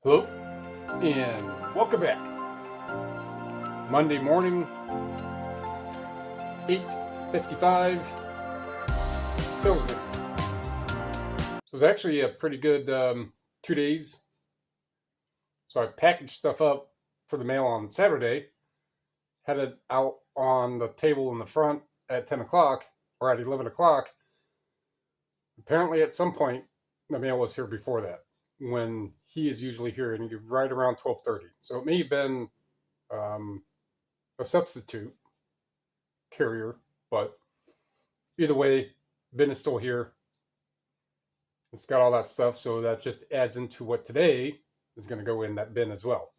Hello and welcome back. Monday morning, 8:55. Salesman. So it's actually a pretty good 2 days. So I packaged stuff up for the mail on Saturday, had it out on the table in the front at 10 o'clock or at 11 o'clock. Apparently, at some point, the mail was here before that, when he is usually here, and right around 12:30. So it may have been a substitute carrier, but either way, bin is still here. It's got all that stuff, so that just adds into what today is going to go in that bin as well.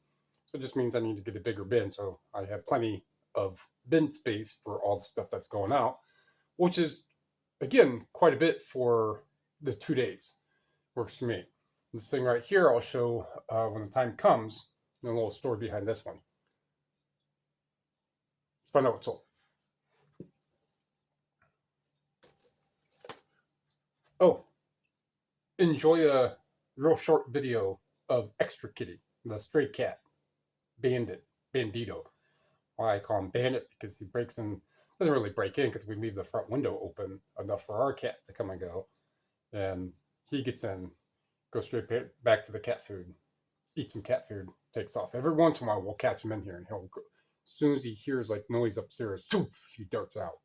So it just means I need to get a bigger bin, so I have plenty of bin space for all the stuff that's going out, which is, again, quite a bit for the 2 days. Works for me. This thing right here I'll show when the time comes, and a little story behind this one. Let's find out what's sold. Oh, enjoy a real short video of Extra Kitty, the stray cat, Bandito. Why I call him Bandit, because he breaks in, doesn't really break in because we leave the front window open enough for our cats to come and go. And he gets in, goes straight back to the cat food, eats some cat food, takes off. Every once in a while we'll catch him in here, and he'll go, as soon as he hears like noise upstairs, he darts out.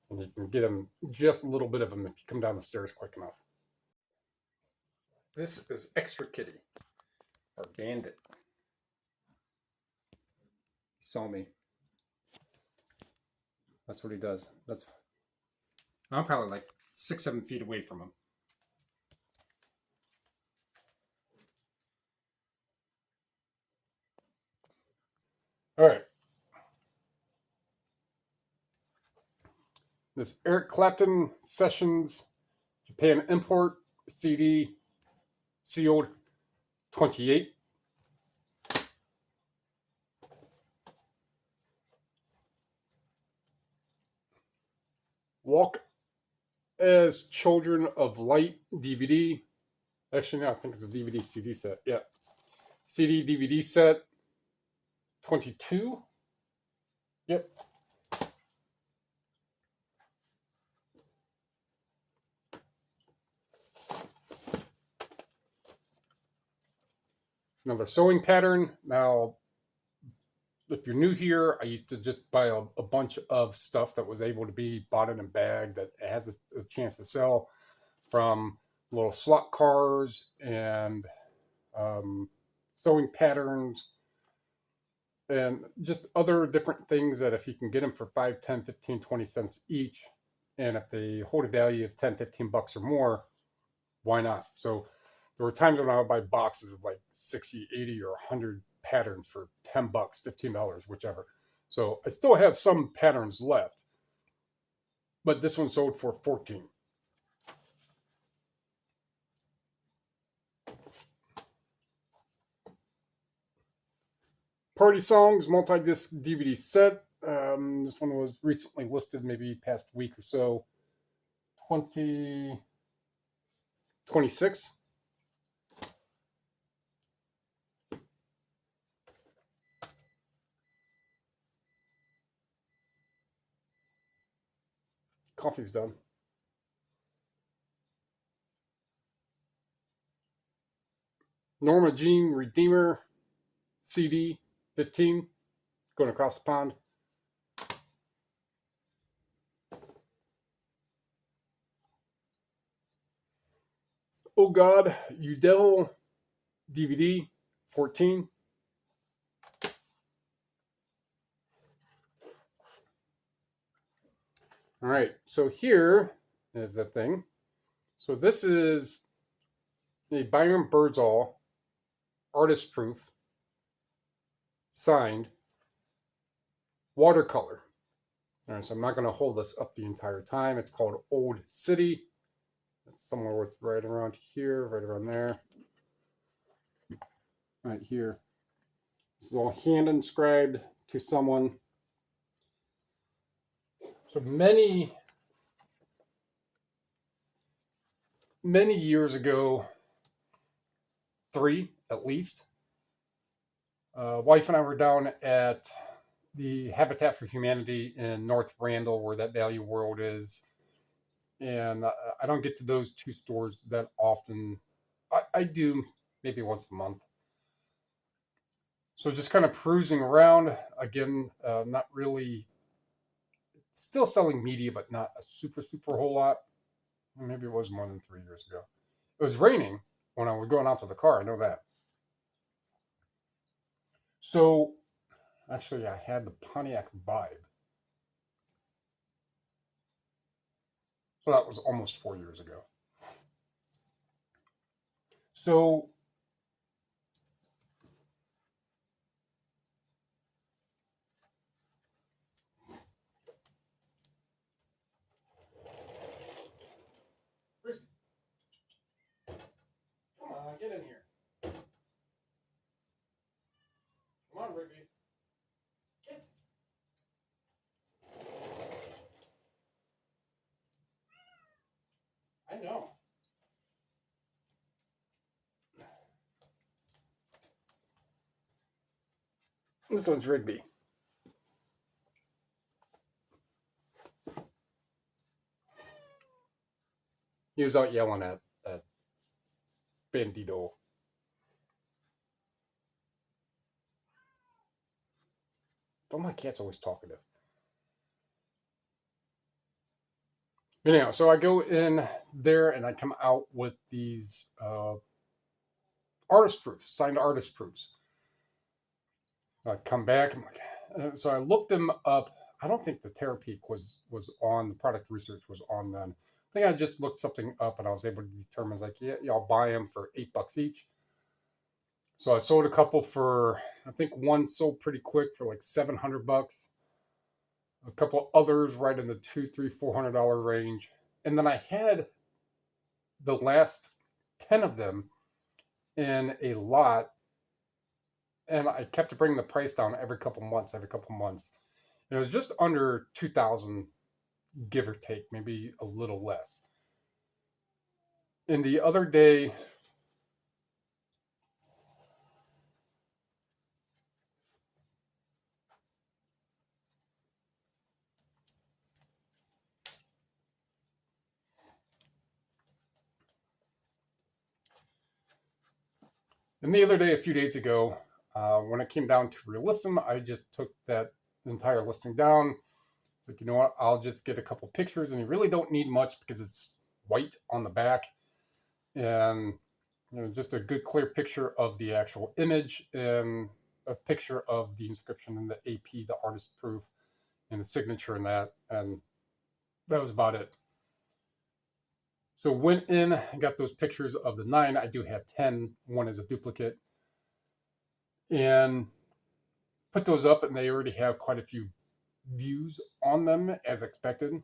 And you can get him just a little bit of him if you come down the stairs quick enough. This is Extra Kitty, or Bandit. He saw me. That's what he does. I'm probably like 6-7 feet away from him. All right. This Eric Clapton Sessions Japan Import CD, sealed 28. Walk as Children of Light DVD. Actually, no, I think it's a DVD CD set. Yeah. CD DVD set 22. Yep. Another sewing pattern. Now, if you're new here, I used to just buy a bunch of stuff that was able to be bought in a bag that has a chance to sell, from little slot cars and sewing patterns and just other different things that if you can get them for 5, 10, 15, 20 cents each, and if they hold a value of 10, 15 bucks or more, why not? So there were times when I would buy boxes of like 60, 80, or 100 patterns for 10 bucks, $15, whichever. So I still have some patterns left, but this one sold for 14. Party Songs multi-disc DVD set. This one was recently listed, maybe past week or so. 26. Coffee's done. Norma Jean Redeemer CD 15. Going across the pond. Oh God, Udell DVD 14. All right, so here is the thing. So this is a Byron Birdsall artist proof, signed, watercolor. All right, so I'm not going to hold this up the entire time. It's called Old City. It's somewhere right around here, right around there. Right here. This is all hand inscribed to someone. So many years ago, 3, at least. Wife and I were down at the Habitat for Humanity in North Randall, where that Value World is. And I don't get to those two stores that often. I do maybe once a month. So just kind of perusing around. Again, not really, still selling media, but not a super whole lot. Maybe it was more than 3 years ago. It was raining when I was going out to the car. I know that. So actually, I had the Pontiac Vibe. So that was almost 4 years ago. So come on, get in here. Come on, Rigby. Get. I know. This one's Rigby. He was out yelling at Bandito. But my cat's always talkative. Anyhow, so I go in there and I come out with these artist proofs, signed artist proofs. I come back, I'm like, so I looked them up. I don't think the Terapeak was on, the product research was on then. I think I just looked something up and I was able to determine, I was like, yeah, I'll buy them for $8 each. So I sold a couple for, I think one sold pretty quick for like $700. A couple others right in the $200, $300, $400 range. And then I had the last 10 of them in a lot, and I kept bringing the price down every couple months. And it was just under 2,000, give or take, maybe a little less. And the other day, a few days ago, when it came down to relist them, I just took that entire listing down. It's like, you know what, I'll just get a couple pictures, and you really don't need much because it's white on the back, and just a good clear picture of the actual image and a picture of the inscription and the AP, the artist proof, and the signature in that, and that was about it. So went in and got those pictures of the 9. I do have 10. One is a duplicate. And put those up, and they already have quite a few views on them, as expected.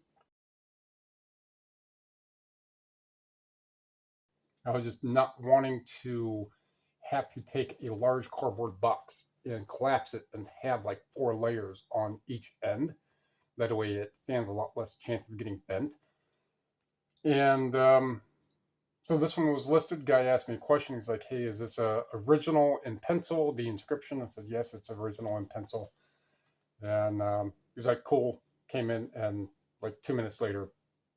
I was just not wanting to have to take a large cardboard box and collapse it and have like 4 layers on each end. That way it stands a lot less chance of getting bent. And so this one was listed. Guy asked me a question. He's like, hey, is this original in pencil, the inscription? I said, yes, it's original in pencil. And he was like, cool. Came in, and like 2 minutes later,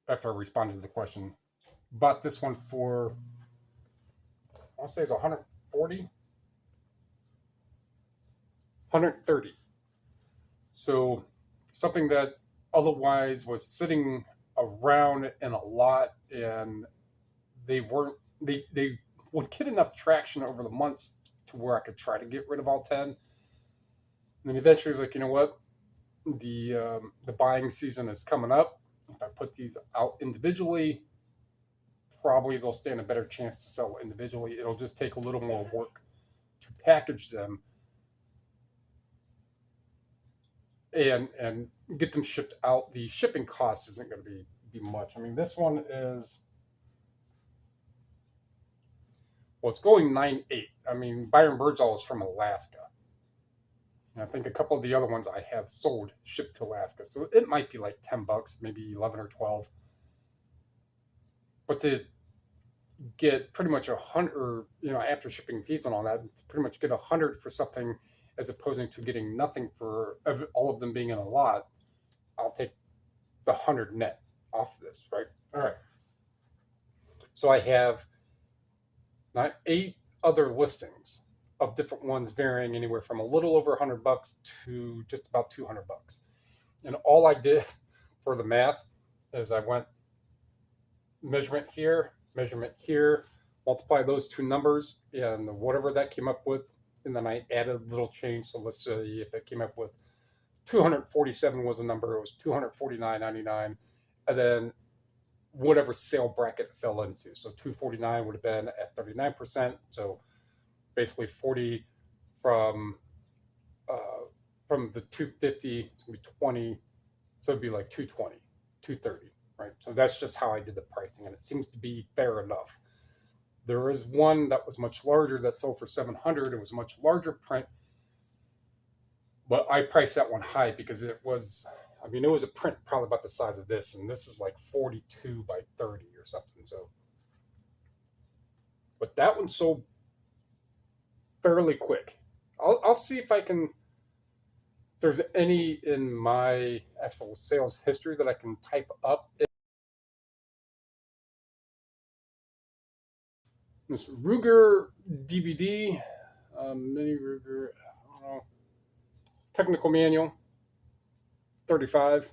after I responded to the question, bought this one for, I want to say it's 140, 130. So something that otherwise was sitting around in a lot, and they would get enough traction over the months to where I could try to get rid of all 10. And then eventually I was like, you know what? The buying season is coming up. If I put these out individually, probably they'll stand a better chance to sell individually. It'll just take a little more work to package them and get them shipped out. The shipping cost isn't going to be much. I mean, this one is, well, it's going 9.8. I mean, Byron Birdsall is from Alaska. And I think a couple of the other ones I have sold shipped to Alaska. So it might be like $10, maybe 11 or 12. But get pretty much 100, or, after shipping fees and all that, pretty much get 100 for something, as opposed to getting nothing for all of them being in a lot. I'll take the 100 net off of this, right? All right. So I have not 8 other listings of different ones, varying anywhere from a little over $100 to just about $200. And all I did for the math is I went measurement here, multiply those two numbers, and whatever that came up with, and then I added a little change. So let's say if it came up with 247 was a number, it was 249.99, and then whatever sale bracket it fell into. So 249 would have been at 39%. So basically 40 from the 250, it's gonna be 20. So it'd be like 220, 230, right? So that's just how I did the pricing, and it seems to be fair enough. There is one that was much larger that sold for 700. It was a much larger print, but I priced that one high because it was a print probably about the size of this, and this is like 42 by 30 or something. So, but that one sold fairly quick. I'll see if I can. If there's any in my actual sales history that I can type up. This Ruger DVD, mini Ruger, I don't know, technical manual, 35.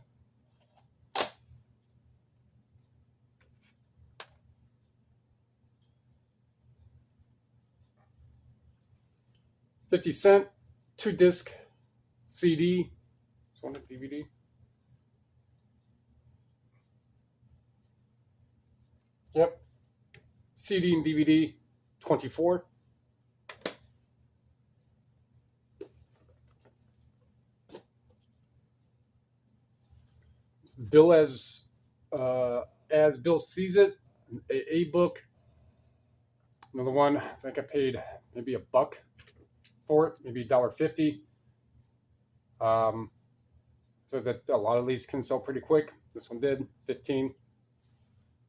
$0.50, 2-disc CD. This one a DVD. Yep. CD and DVD, 24. Bill as Bill sees it, a book. Another one, I think I paid maybe $1 for it, maybe $1.50. So that a lot of these can sell pretty quick. This one did, 15.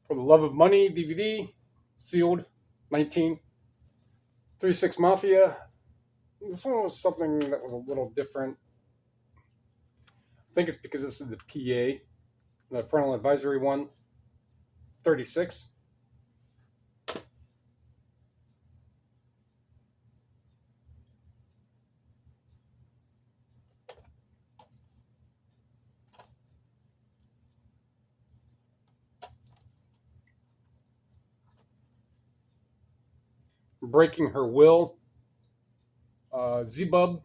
For the Love of Money DVD, sealed, 19. 3-6 Mafia. This one was something that was a little different. I think it's because this is the PA, the parental advisory one, 36. Breaking Her Will, Z-Bub.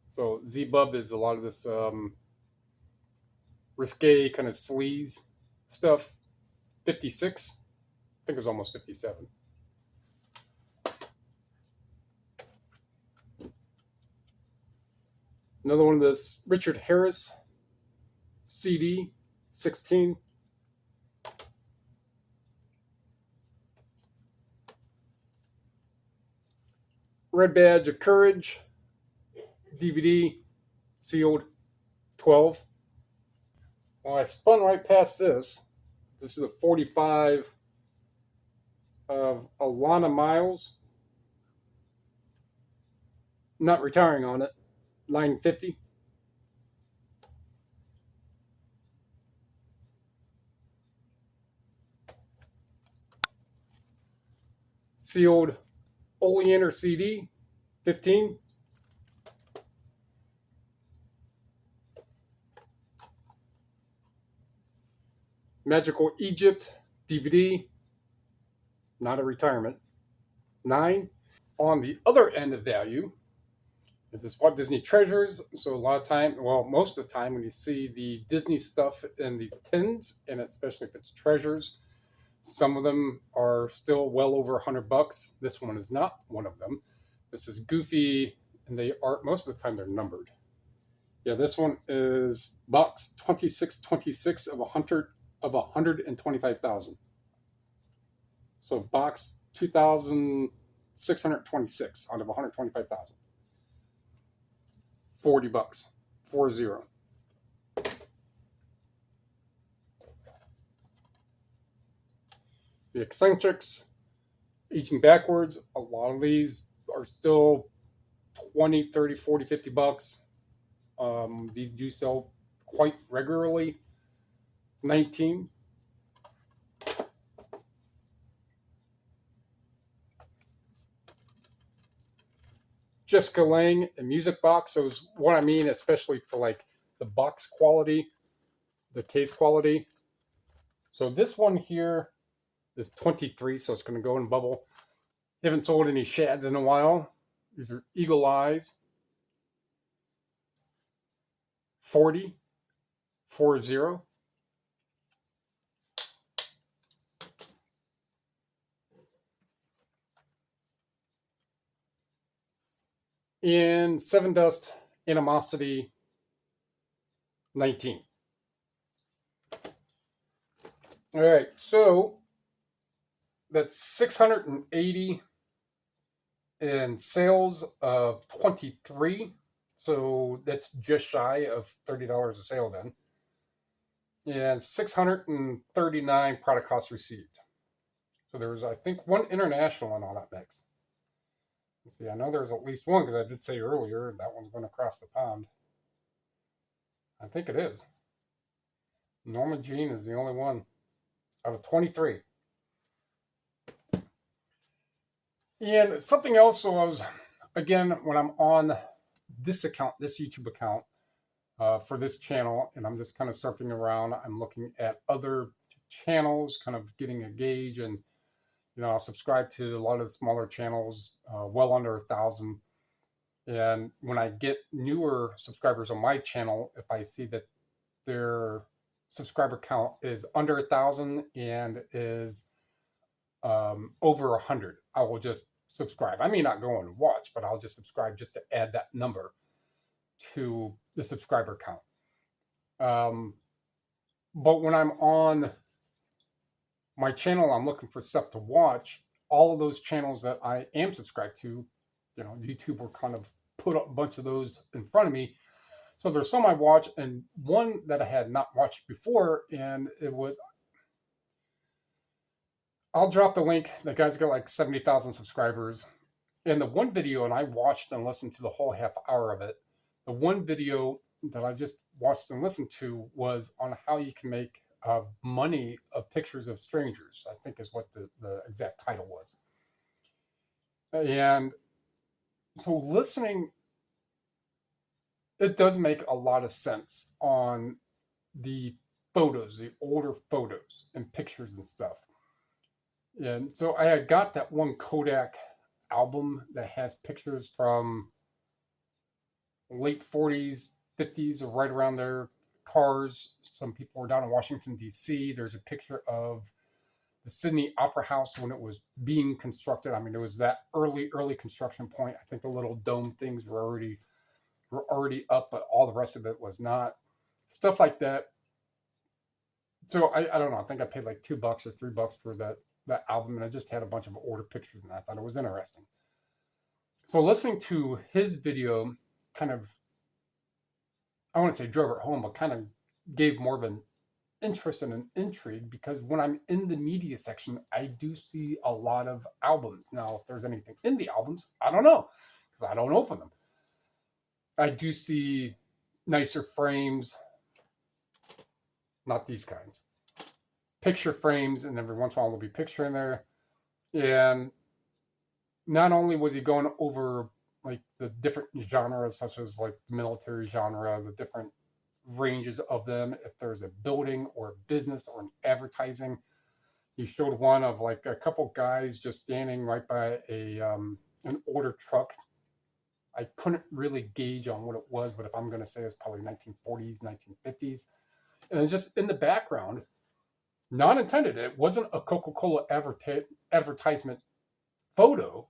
So Z-Bub is a lot of this risque kind of sleaze stuff. 56. I think it was almost 57. Another one of this Richard Harris CD, 16. Red Badge of Courage DVD, sealed, 12. Well, I spun right past this. This is a 45 of Alana Miles. Not retiring on it. 950. Sealed Oleander CD, 15. Magical Egypt DVD, not a retirement, 9. On the other end of value is this Walt Disney Treasures. So a lot of time, well, most of the time when you see the Disney stuff in these tins, and especially if it's treasures, some of them are still well over $100. This one is not one of them. This is Goofy, and they are, most of the time they're numbered. Yeah, this one is box 2626 of 125,000. So box 2,626 out of 125,000. $40. 40. The eccentrics, aging backwards, a lot of these are still 20, 30, 40, 50 bucks. These do sell quite regularly. 19. Jessica Lange and Music Box. So is what I mean, especially for like the box quality, the case quality. So this one here is 23, so it's going to go in bubble. Haven't sold any shads in a while. These are Eagle Eyes. 40, 40. And Seven Dust Animosity 19. All right, so that's 680 in sales of 23. So that's just shy of $30 a sale then. And 639 product costs received. So there was, I think, one international in all that mix. Let's see, I know there's at least one because I did say earlier that one's going across the pond. I think it is. Norma Jean is the only one out of 23. And something else was, again, when I'm on this account, this YouTube account for this channel, and I'm just kind of surfing around, I'm looking at other channels, kind of getting a gauge, and I'll subscribe to a lot of the smaller channels, well under 1,000. And when I get newer subscribers on my channel, if I see that their subscriber count is under 1,000 and is over 100, I will just subscribe. I may not go and watch, but I'll just subscribe just to add that number to the subscriber count. But when I'm on my channel, I'm looking for stuff to watch. All of those channels that I am subscribed to, YouTube will kind of put up a bunch of those in front of me. So there's some I watch, and one that I had not watched before, and it was, I'll drop the link. The guy's got like 70,000 subscribers. And the one video, and I watched and listened to the whole half hour of it, the one video that I just watched and listened to was on how you can make money of pictures of strangers, I think is what the exact title was. And so listening, it does make a lot of sense on the photos, the older photos and pictures and stuff. And so I had got that one Kodak album that has pictures from late 40s, 50s, or right around there, cars. Some people were down in Washington, D.C. There's a picture of the Sydney Opera House when it was being constructed. I mean, it was that early construction point. I think the little dome things were already up, but all the rest of it was not. Stuff like that. So I don't know. I think I paid like $2 or $3 for that album, and I just had a bunch of older pictures, and I thought it was interesting. So listening to his video kind of, I wouldn't say drove it home, but kind of gave more of an interest and an intrigue, because when I'm in the media section, I do see a lot of albums. Now, if there's anything in the albums, I don't know, because I don't open them. I do see nicer frames, not these kinds. Picture frames, and every once in a while there'll be a picture in there. And not only was he going over like the different genres, such as like the military genre, the different ranges of them, if there's a building or a business or an advertising. He showed one of like a couple guys just standing right by an older truck. I couldn't really gauge on what it was, but if I'm going to say it's probably 1940s, 1950s. And just in the background, not intended, it wasn't a Coca-Cola advertisement photo.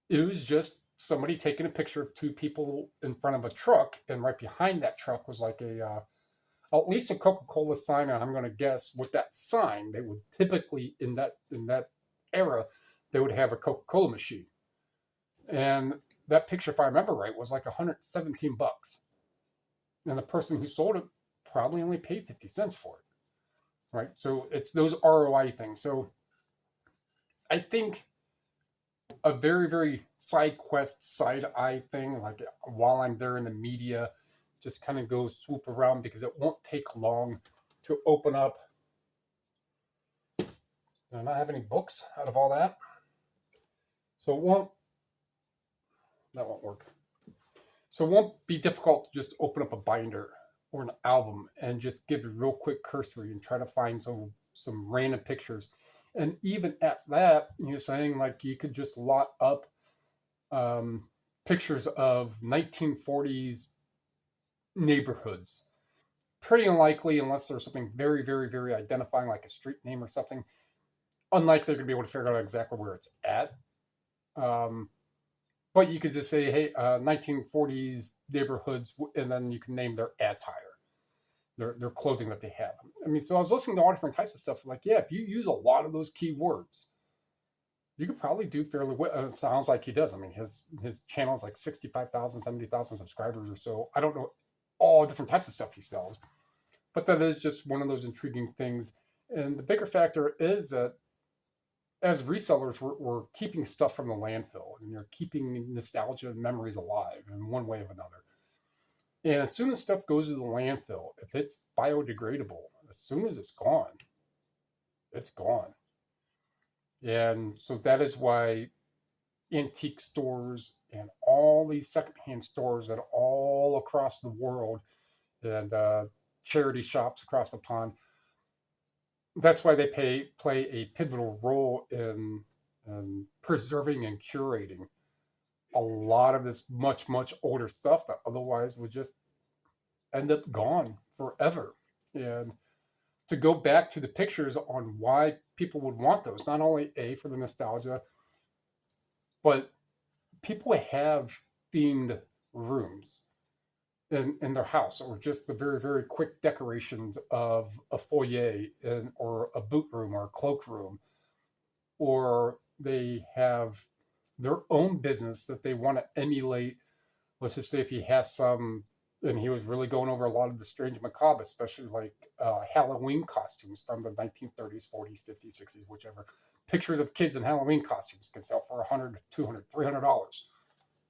It was just somebody taking a picture of two people in front of a truck, and right behind that truck was like at least a Coca-Cola sign. And I'm going to guess with that sign, they would typically in that era, they would have a Coca-Cola machine. And that picture, if I remember right, was like $117. And the person who sold it probably only paid 50 cents for it. Right? So it's those ROI things. So I think a very, very side quest, side eye thing, like while I'm there in the media, just kind of go swoop around because it won't take long to open up. Do I not have any books out of all that? So that won't work. So it won't be difficult to just open up a binder or an album and just give a real quick cursory and try to find some random pictures. And even at that, you're saying like you could just lot up um, pictures of 1940s neighborhoods. Pretty unlikely, unless there's something very, very, very identifying, like a street name or something. Unlikely they're going to be able to figure out exactly where it's at. Um, but you could just say, hey, 1940s neighborhoods, and then you can name their attire, their clothing that they have. I mean, so I was listening to all different types of stuff. Like, yeah, if you use a lot of those keywords, you could probably do fairly well. It sounds like he does. I mean, his channel is like 65,000, 70,000 subscribers or so. I don't know all different types of stuff he sells, but that is just one of those intriguing things. And the bigger factor is that as resellers, we're keeping stuff from the landfill, and you're keeping nostalgia and memories alive in one way or another. And as soon as stuff goes to the landfill, if it's biodegradable, as soon as it's gone, it's gone. And so that is why antique stores and all these secondhand stores that are all across the world and charity shops across the pond, that's why they play a pivotal role in preserving and curating a lot of this much, much older stuff that otherwise would just end up gone forever. And to go back to the pictures on why people would want those, not only A, for the nostalgia, but people have themed rooms in their house, or just the very, very quick decorations of a foyer or a boot room or a cloak room, or they have their own business that they want to emulate. Let's just say if he has some, and he was really going over a lot of the strange macabre, especially like Halloween costumes from the 1930s, 40s, 50s, 60s, whichever. Pictures of kids in Halloween costumes can sell for $100, $200, $300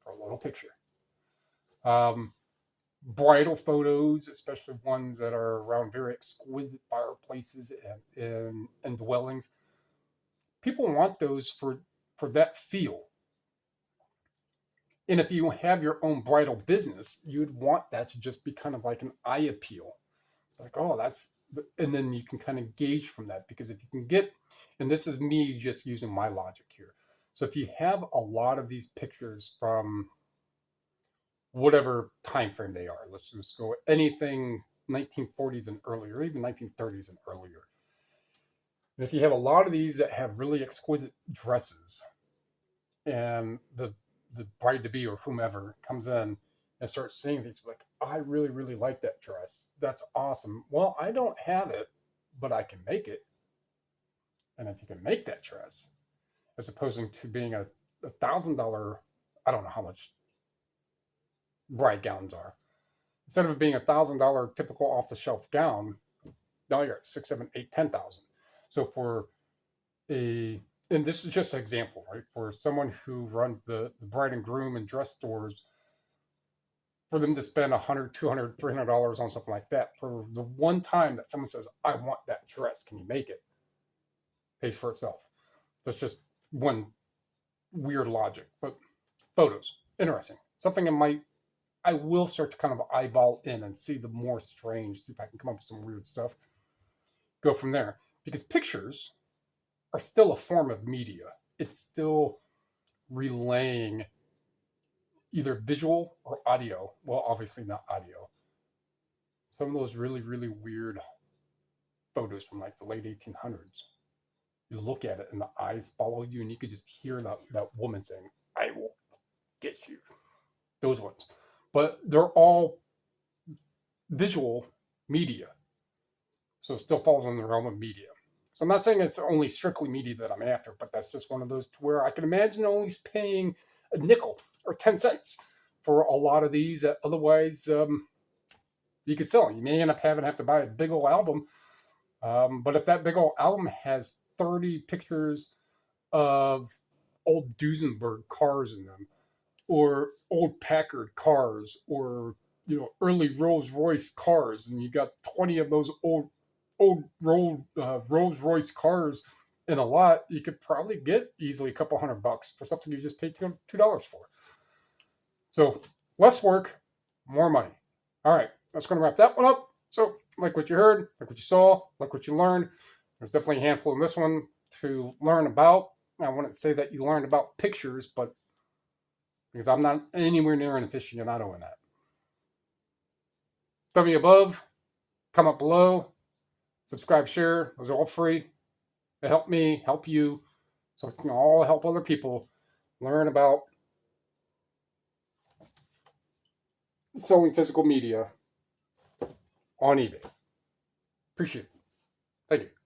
for a little picture. Bridal photos, especially ones that are around very exquisite fireplaces and dwellings. People want those for that feel. And if you have your own bridal business, you'd want that to just be kind of like an eye appeal. Like, oh, that's, and then you can kind of gauge from that, because if you can get, and this is me just using my logic here. So if you have a lot of these pictures from whatever time frame they are, let's just go anything 1940s and earlier, even 1930s and earlier. And if you have a lot of these that have really exquisite dresses, and the bride to be or whomever comes in and starts seeing these, like, I really, really like that dress. That's awesome. Well, I don't have it, but I can make it. And if you can make that dress, as opposed to being a $1,000, I don't know how much bride gowns are. Instead of it being $1,000 typical off the shelf gown, now you're at 6, 7, 8, 10,000. So for and this is just an example, right? For someone who runs the bride and groom and dress stores, for them to spend $100, $200, $300 on something like that, for the one time that someone says, I want that dress, can you make it? Pays for itself. That's just one weird logic. But photos, interesting. Something I will start to kind of eyeball in and see the more strange, see if I can come up with some weird stuff. Go from there. Because pictures are still a form of media. It's still relaying either visual or audio. Well, obviously not audio. Some of those really, really weird photos from like the late 1800s. You look at it and the eyes follow you, and you could just hear that woman saying, I will get you. Those ones. But they're all visual media. So it still falls in the realm of media. So I'm not saying it's only strictly media that I'm after, but that's just one of those to where I can imagine only paying a nickel or 10 cents for a lot of these that otherwise you could sell. You may end up having to have to buy a big old album. But if that big old album has 30 pictures of old Duesenberg cars in them, or old Packard cars, or early Rolls Royce cars, and you got 20 of those old Rolls Royce cars in a lot, you could probably get easily a couple $100 for something you just paid $2 for. So less work, more money. All right, that's going to wrap that one up. So like what you heard, like what you saw, like what you learned. There's definitely a handful in this one to learn about. I wouldn't say that you learned about pictures, but because I'm not anywhere near an aficionado in that. Tell me above, comment below, subscribe, share. Those are all free. They help me, help you, so we can all help other people learn about selling physical media on eBay. Appreciate it. Thank you.